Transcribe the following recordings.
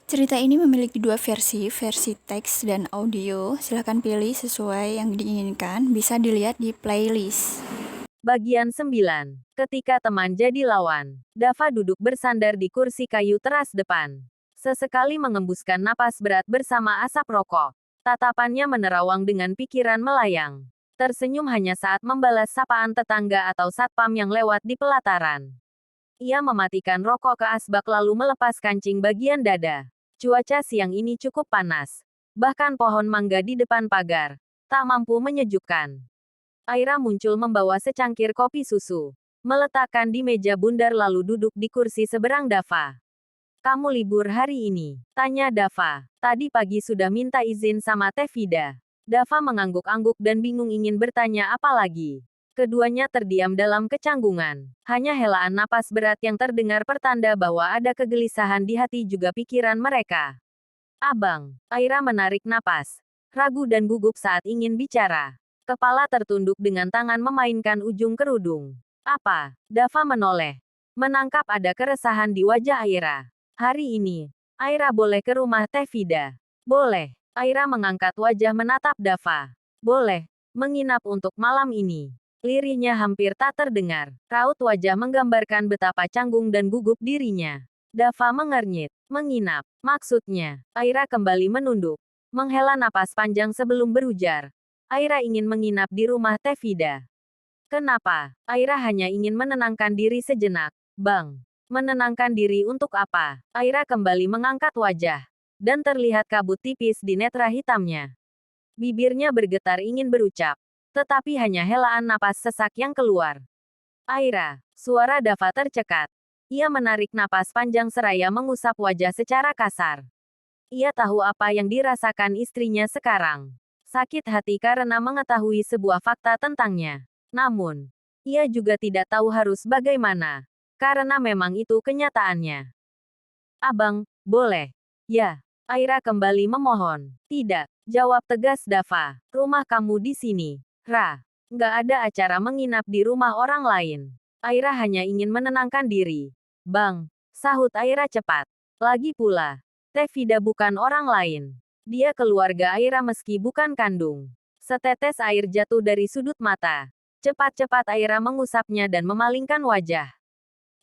Cerita ini memiliki dua versi teks dan audio. Silahkan pilih sesuai yang diinginkan, bisa dilihat di playlist. Bagian 9. Ketika teman jadi lawan. Dava duduk bersandar di kursi kayu teras depan. Sesekali mengembuskan napas berat bersama asap rokok. Tatapannya menerawang dengan pikiran melayang. Tersenyum hanya saat membalas sapaan tetangga atau satpam yang lewat di pelataran. Ia mematikan rokok ke asbak lalu melepas kancing bagian dada. Cuaca siang ini cukup panas. Bahkan pohon mangga di depan pagar tak mampu menyejukkan. Aira muncul membawa secangkir kopi susu. Meletakkan di meja bundar lalu duduk di kursi seberang Dava. Kamu libur hari ini? Tanya Dava. Tadi pagi sudah minta izin sama Teh Vida. Dava mengangguk-angguk dan bingung ingin bertanya apa lagi. Keduanya terdiam dalam kecanggungan. Hanya helaan napas berat yang terdengar pertanda bahwa ada kegelisahan di hati juga pikiran mereka. Abang, Aira menarik napas. Ragu dan gugup saat ingin bicara. Kepala tertunduk dengan tangan memainkan ujung kerudung. Apa? Dava menoleh. Menangkap ada keresahan di wajah Aira. Hari ini, Aira boleh ke rumah Teh Vida. Boleh. Aira mengangkat wajah menatap Dava. Boleh. Menginap untuk malam ini. Lirihnya hampir tak terdengar. Raut wajah menggambarkan betapa canggung dan gugup dirinya. Dava mengernyit. Menginap. Maksudnya, Aira kembali menunduk. Menghela napas panjang sebelum berujar. Aira ingin menginap di rumah Teh Vida. Kenapa? Aira hanya ingin menenangkan diri sejenak. Bang. Menenangkan diri untuk apa? Aira kembali mengangkat wajah. Dan terlihat kabut tipis di netra hitamnya. Bibirnya bergetar ingin berucap. Tetapi hanya helaan napas sesak yang keluar. Aira. Suara Dava tercekat. Ia menarik napas panjang seraya mengusap wajah secara kasar. Ia tahu apa yang dirasakan istrinya sekarang. Sakit hati karena mengetahui sebuah fakta tentangnya. Namun, ia juga tidak tahu harus bagaimana. Karena memang itu kenyataannya. Abang, boleh. Ya. Aira kembali memohon. Tidak. Jawab tegas Dava. Rumah kamu di sini. Ra. Nggak ada acara menginap di rumah orang lain. Aira hanya ingin menenangkan diri. Bang. Sahut Aira cepat. Lagi pula. Teh Vida bukan orang lain. Dia keluarga Aira meski bukan kandung. Setetes air jatuh dari sudut mata. Cepat-cepat Aira mengusapnya dan memalingkan wajah.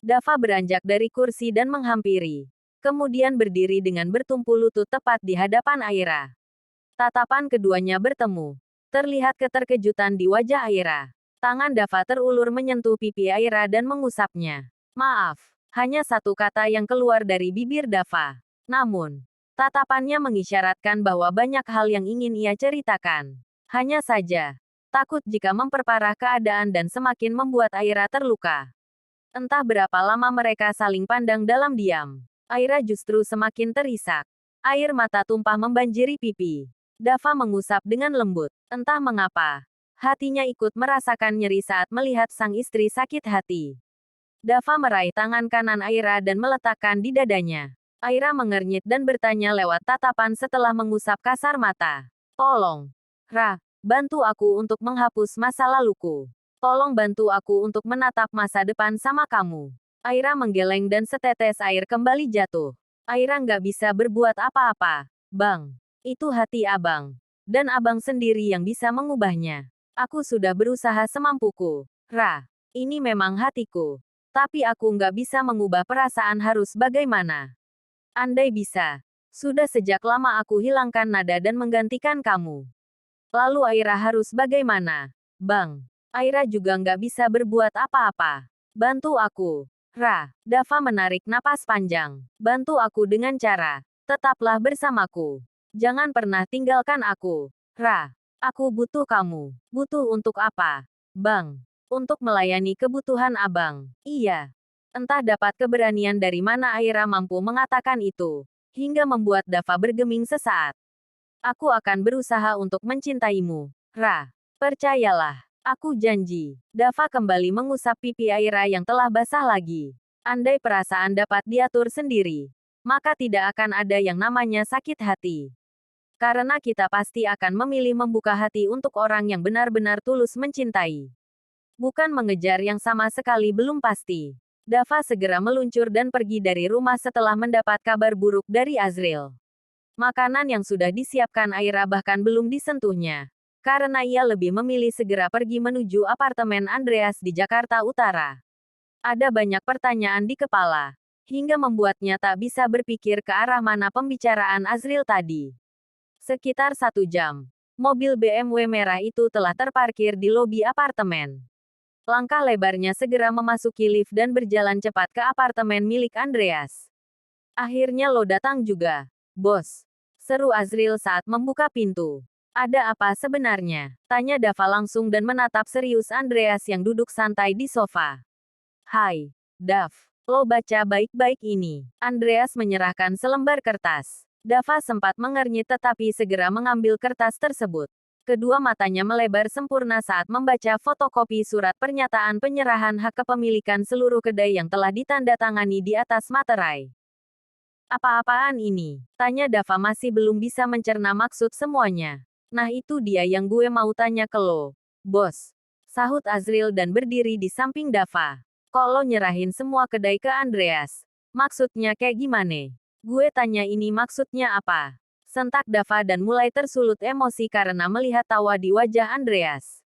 Dava beranjak dari kursi dan menghampiri. Kemudian berdiri dengan bertumpu lutut tepat di hadapan Aira. Tatapan keduanya bertemu. Terlihat keterkejutan di wajah Aira. Tangan Dava terulur menyentuh pipi Aira dan mengusapnya. Maaf. Hanya satu kata yang keluar dari bibir Dava. Namun, tatapannya mengisyaratkan bahwa banyak hal yang ingin ia ceritakan. Hanya saja, takut jika memperparah keadaan dan semakin membuat Aira terluka. Entah berapa lama mereka saling pandang dalam diam. Aira justru semakin terisak. Air mata tumpah membanjiri pipi. Dava mengusap dengan lembut. Entah mengapa. Hatinya ikut merasakan nyeri saat melihat sang istri sakit hati. Dava meraih tangan kanan Aira dan meletakkan di dadanya. Aira mengernyit dan bertanya lewat tatapan setelah mengusap kasar mata. Tolong. Ra, bantu aku untuk menghapus masa laluku. Tolong bantu aku untuk menatap masa depan sama kamu. Aira menggeleng dan setetes air kembali jatuh. Aira nggak bisa berbuat apa-apa. Bang. Itu hati abang. Dan abang sendiri yang bisa mengubahnya. Aku sudah berusaha semampuku. Ra. Ini memang hatiku. Tapi aku nggak bisa mengubah perasaan harus bagaimana. Andai bisa. Sudah sejak lama aku hilangkan nada dan menggantikan kamu. Lalu Aira harus bagaimana? Bang. Aira juga nggak bisa berbuat apa-apa. Bantu aku. Ra. Dava menarik napas panjang. Bantu aku dengan cara. Tetaplah bersamaku. Jangan pernah tinggalkan aku. Ra. Aku butuh kamu. Butuh untuk apa? Bang. Untuk melayani kebutuhan abang. Iya. Entah dapat keberanian dari mana Aira mampu mengatakan itu. Hingga membuat Dava bergeming sesaat. Aku akan berusaha untuk mencintaimu. Ra. Percayalah. Aku janji. Dava kembali mengusap pipi Aira yang telah basah lagi. Andai perasaan dapat diatur sendiri, maka tidak akan ada yang namanya sakit hati. Karena kita pasti akan memilih membuka hati untuk orang yang benar-benar tulus mencintai. Bukan mengejar yang sama sekali belum pasti. Dava segera meluncur dan pergi dari rumah setelah mendapat kabar buruk dari Azriel. Makanan yang sudah disiapkan Aira bahkan belum disentuhnya. Karena ia lebih memilih segera pergi menuju apartemen Andreas di Jakarta Utara. Ada banyak pertanyaan di kepala, hingga membuatnya tak bisa berpikir ke arah mana pembicaraan Azriel tadi. Sekitar 1 jam, mobil BMW merah itu telah terparkir di lobi apartemen. Langkah lebarnya segera memasuki lift dan berjalan cepat ke apartemen milik Andreas. Akhirnya lo datang juga, bos. Seru Azriel saat membuka pintu. Ada apa sebenarnya? Tanya Dava langsung dan menatap serius Andreas yang duduk santai di sofa. Hai, Dav. Lo baca baik-baik ini. Andreas menyerahkan selembar kertas. Dava sempat mengernyit tetapi segera mengambil kertas tersebut. Kedua matanya melebar sempurna saat membaca fotokopi surat pernyataan penyerahan hak kepemilikan seluruh kedai yang telah ditandatangani di atas materai. Apa-apaan ini? Tanya Dava masih belum bisa mencerna maksud semuanya. Nah itu dia yang gue mau tanya ke lo, bos. Sahut Azriel dan berdiri di samping Dava. Kok lo nyerahin semua kedai ke Andreas? Maksudnya kayak gimana? Gue tanya ini maksudnya apa? Sentak Dava dan mulai tersulut emosi karena melihat tawa di wajah Andreas.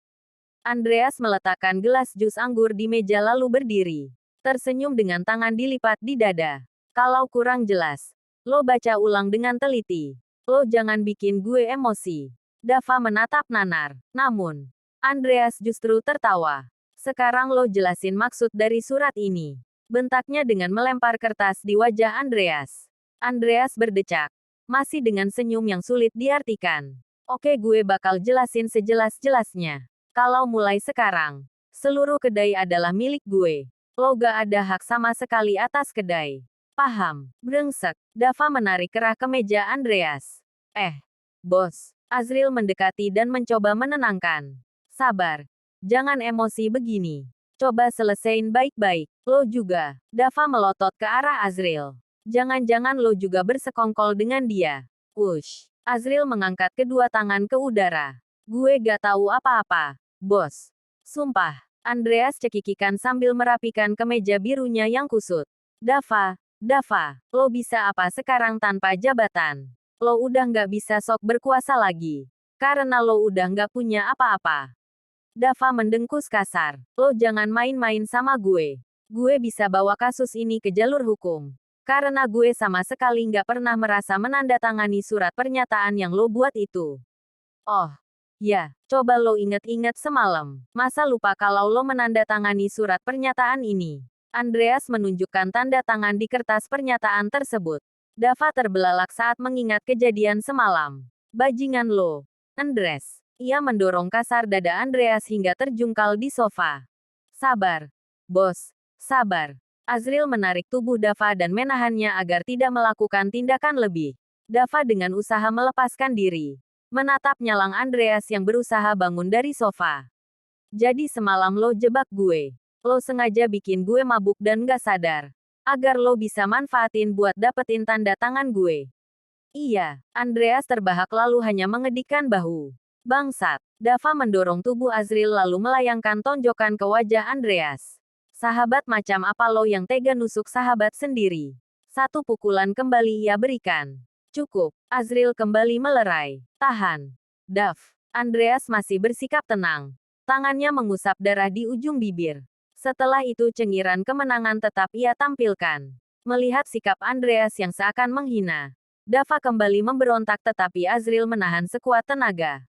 Andreas meletakkan gelas jus anggur di meja lalu berdiri. Tersenyum dengan tangan dilipat di dada. Kalau kurang jelas, lo baca ulang dengan teliti. Lo jangan bikin gue emosi. Dava menatap nanar. Namun, Andreas justru tertawa. Sekarang lo jelasin maksud dari surat ini. Bentaknya dengan melempar kertas di wajah Andreas. Andreas berdecak. Masih dengan senyum yang sulit diartikan. Oke gue bakal jelasin sejelas-jelasnya. Kalau mulai sekarang, seluruh kedai adalah milik gue. Lo gak ada hak sama sekali atas kedai. Paham? Brengsek. Dava menarik kerah ke meja Andreas. Bos. Azriel mendekati dan mencoba menenangkan. Sabar. Jangan emosi begini. Coba selesain baik-baik. Lo juga. Dava melotot ke arah Azriel. Jangan-jangan lo juga bersekongkol dengan dia. Wush. Azriel mengangkat kedua tangan ke udara. Gue gak tahu apa-apa, bos. Sumpah. Andreas cekikikan sambil merapikan kemeja birunya yang kusut. Dava, lo bisa apa sekarang tanpa jabatan? Lo udah gak bisa sok berkuasa lagi. Karena lo udah gak punya apa-apa. Dava mendengkus kasar. Lo jangan main-main sama gue. Gue bisa bawa kasus ini ke jalur hukum. Karena gue sama sekali nggak pernah merasa menandatangani surat pernyataan yang lo buat itu. Oh, ya, coba lo inget-inget semalam. Masa lupa kalau lo menandatangani surat pernyataan ini? Andreas menunjukkan tanda tangan di kertas pernyataan tersebut. Dava terbelalak saat mengingat kejadian semalam. Bajingan lo, Andres. Ia mendorong kasar dada Andreas hingga terjungkal di sofa. Sabar, bos, sabar. Azriel menarik tubuh Dava dan menahannya agar tidak melakukan tindakan lebih. Dava dengan usaha melepaskan diri. Menatap nyalang Andreas yang berusaha bangun dari sofa. Jadi semalam lo jebak gue. Lo sengaja bikin gue mabuk dan gak sadar. Agar lo bisa manfaatin buat dapetin tanda tangan gue. Iya, Andreas terbahak lalu hanya mengedikkan bahu. Bangsat. Dava mendorong tubuh Azriel lalu melayangkan tonjokan ke wajah Andreas. Sahabat macam apa lo yang tega nusuk sahabat sendiri? Satu pukulan kembali ia berikan. Cukup. Azriel kembali melerai. Tahan. Dav. Andreas masih bersikap tenang. Tangannya mengusap darah di ujung bibir. Setelah itu cengiran kemenangan tetap ia tampilkan. Melihat sikap Andreas yang seakan menghina, Dava kembali memberontak tetapi Azriel menahan sekuat tenaga.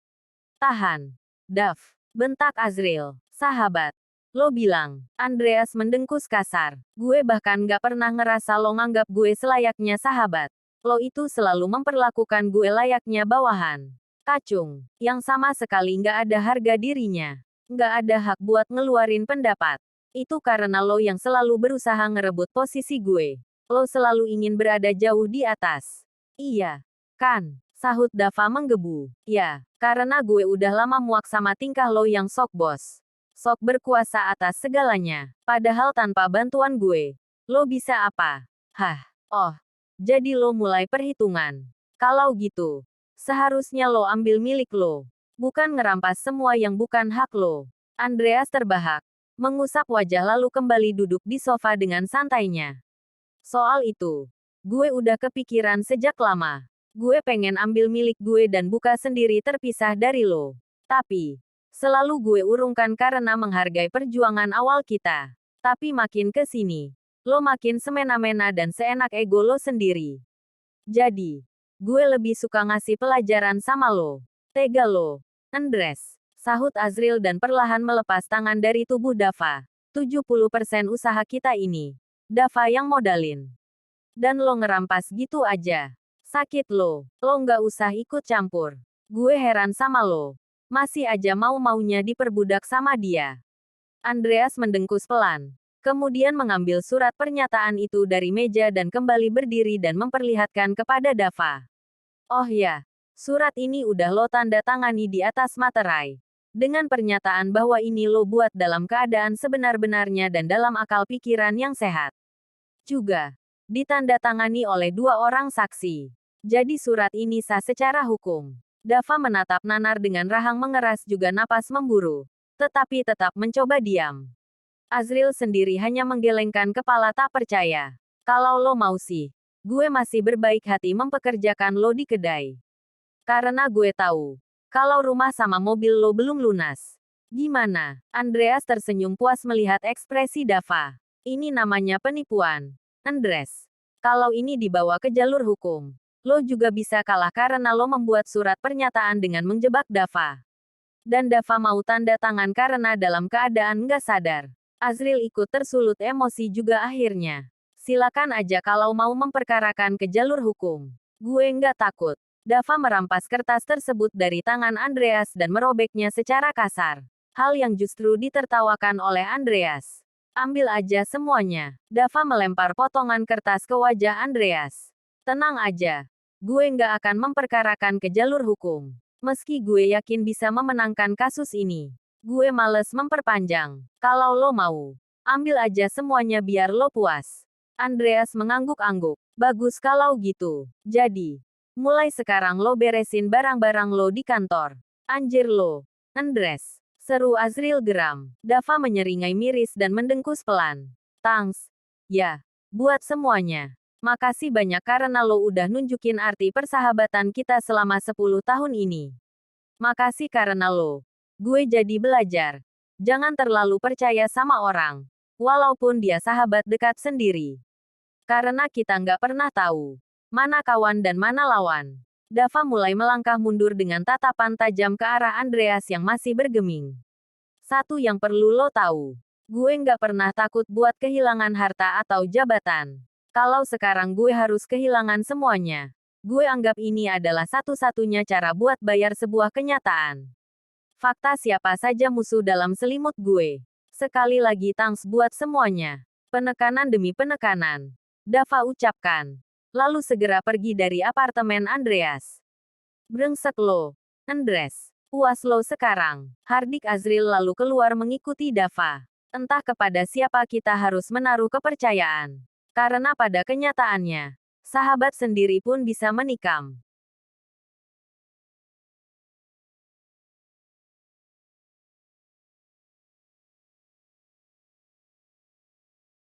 Tahan. Dav. Bentak Azriel. Sahabat. Lo bilang. Andreas mendengkus kasar. Gue bahkan gak pernah ngerasa lo nganggap gue selayaknya sahabat. Lo itu selalu memperlakukan gue layaknya bawahan. Kacung. Yang sama sekali gak ada harga dirinya. Gak ada hak buat ngeluarin pendapat. Itu karena lo yang selalu berusaha ngerebut posisi gue. Lo selalu ingin berada jauh di atas. Iya. Kan? Sahut Dava menggebu. Ya, karena gue udah lama muak sama tingkah lo yang sok bos. Sok berkuasa atas segalanya. Padahal tanpa bantuan gue, lo bisa apa? Hah, oh. Jadi lo mulai perhitungan. Kalau gitu, seharusnya lo ambil milik lo. Bukan ngerampas semua yang bukan hak lo. Andreas terbahak. Mengusap wajah lalu kembali duduk di sofa dengan santainya. Soal itu, gue udah kepikiran sejak lama. Gue pengen ambil milik gue dan buka sendiri terpisah dari lo. Tapi, selalu gue urungkan karena menghargai perjuangan awal kita. Tapi makin ke sini, lo makin semena-mena dan seenak ego lo sendiri. Jadi, gue lebih suka ngasih pelajaran sama lo. Tega lo, Andres. Sahut Azril dan perlahan melepas tangan dari tubuh Dava. 70% usaha kita ini. Dava yang modalin. Dan lo ngerampas gitu aja. Sakit lo nggak usah ikut campur. Gue heran sama lo. Masih aja mau-maunya diperbudak sama dia. Andreas mendengkus pelan. Kemudian mengambil surat pernyataan itu dari meja dan kembali berdiri dan memperlihatkan kepada Dava. Oh ya, surat ini udah lo tanda tangani di atas materai. Dengan pernyataan bahwa ini lo buat dalam keadaan sebenar-benarnya dan dalam akal pikiran yang sehat. Juga, ditandatangani oleh 2 orang saksi. Jadi surat ini sah secara hukum. Dava menatap Nanar dengan rahang mengeras juga napas memburu. Tetapi tetap mencoba diam. Azril sendiri hanya menggelengkan kepala tak percaya. Kalau lo mau sih, gue masih berbaik hati mempekerjakan lo di kedai. Karena gue tahu, kalau rumah sama mobil lo belum lunas. Gimana? Andreas tersenyum puas melihat ekspresi Dava. Ini namanya penipuan. Andres, kalau ini dibawa ke jalur hukum, lo juga bisa kalah karena lo membuat surat pernyataan dengan menjebak Dava. Dan Dava mau tanda tangan karena dalam keadaan nggak sadar. Azril ikut tersulut emosi juga akhirnya. Silakan aja kalau mau memperkarakan ke jalur hukum. Gue nggak takut. Dava merampas kertas tersebut dari tangan Andreas dan merobeknya secara kasar. Hal yang justru ditertawakan oleh Andreas. Ambil aja semuanya. Dava melempar potongan kertas ke wajah Andreas. Tenang aja. Gue nggak akan memperkarakan ke jalur hukum. Meski gue yakin bisa memenangkan kasus ini. Gue males memperpanjang. Kalau lo mau, ambil aja semuanya biar lo puas. Andreas mengangguk-angguk. Bagus kalau gitu. Jadi, mulai sekarang lo beresin barang-barang lo di kantor. Anjir lo, Andres. Seru Azril geram. Dava menyeringai miris dan mendengkus pelan. Thanks. Ya, buat semuanya. Makasih banyak karena lo udah nunjukin arti persahabatan kita selama 10 tahun ini. Makasih karena lo. Gue jadi belajar. Jangan terlalu percaya sama orang. Walaupun dia sahabat dekat sendiri. Karena kita nggak pernah tahu. Mana kawan dan mana lawan. Dava mulai melangkah mundur dengan tatapan tajam ke arah Andreas yang masih bergeming. Satu yang perlu lo tahu. Gue nggak pernah takut buat kehilangan harta atau jabatan. Kalau sekarang gue harus kehilangan semuanya. Gue anggap ini adalah satu-satunya cara buat bayar sebuah kenyataan. Fakta siapa saja musuh dalam selimut gue. Sekali lagi thanks buat semuanya. Penekanan demi penekanan. Dava ucapkan. Lalu segera pergi dari apartemen Andreas. Brengsek lo, Andres. Puas lo sekarang. Hardik Azril lalu keluar mengikuti Dava. Entah kepada siapa kita harus menaruh kepercayaan. Karena pada kenyataannya, sahabat sendiri pun bisa menikam.